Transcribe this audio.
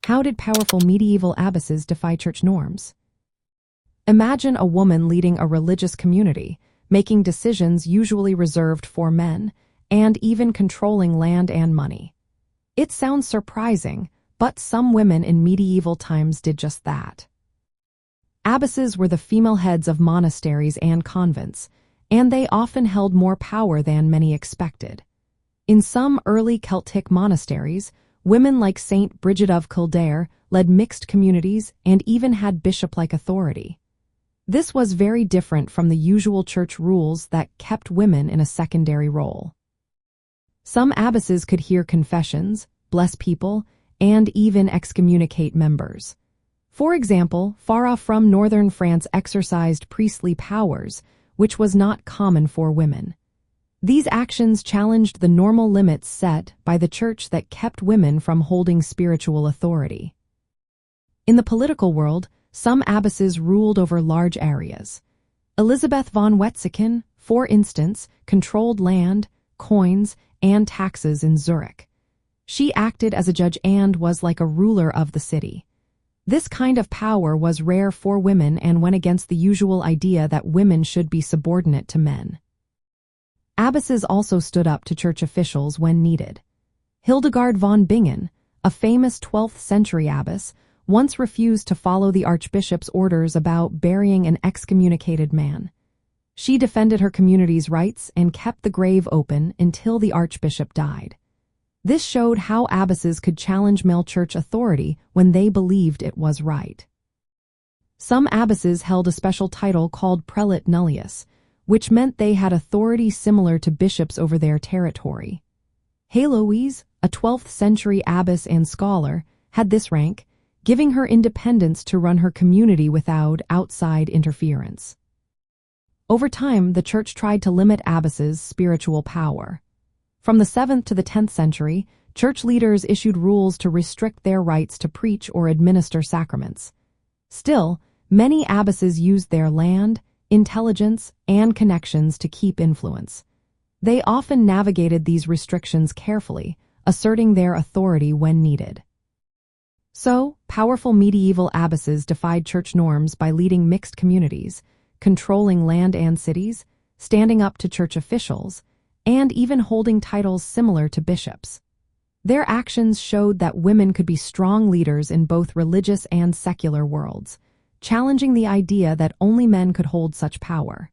How did powerful medieval abbesses defy church norms? Imagine a woman leading a religious community, making decisions usually reserved for men, and even controlling land and money. It sounds surprising, but some women in medieval times did just that. Abbesses were the female heads of monasteries and convents, and they often held more power than many expected. In some early Celtic monasteries, women like Saint Brigid of Kildare led mixed communities and even had bishop-like authority. This was very different from the usual church rules that kept women in a secondary role. Some abbesses could hear confessions, bless people, and even excommunicate members. For example, Fara from northern France exercised priestly powers, which was not common for women. These actions challenged the normal limits set by the church that kept women from holding spiritual authority. In the political world, some abbesses ruled over large areas. Elisabeth von Wetzikon, for instance, controlled land, coins, and taxes in Zurich. She acted as a judge and was like a ruler of the city. This kind of power was rare for women and went against the usual idea that women should be subordinate to men. Abbesses also stood up to church officials when needed. Hildegard von Bingen, a famous 12th century abbess, once refused to follow the archbishop's orders about burying an excommunicated man. She defended her community's rights and kept the grave open until the archbishop died. This showed how abbesses could challenge male church authority when they believed it was right. Some abbesses held a special title called prelate nullius, which meant they had authority similar to bishops over their territory. Héloïse, a 12th century abbess and scholar, had this rank, giving her independence to run her community without outside interference. Over time, the church tried to limit abbesses' spiritual power. From the 7th to the 10th century, church leaders issued rules to restrict their rights to preach or administer sacraments. Still, many abbesses used their land, intelligence, and connections to keep influence. They often navigated these restrictions carefully, asserting their authority when needed. So, powerful medieval abbesses defied church norms by leading mixed communities, controlling land and cities, standing up to church officials, and even holding titles similar to bishops. Their actions showed that women could be strong leaders in both religious and secular worlds, challenging the idea that only men could hold such power.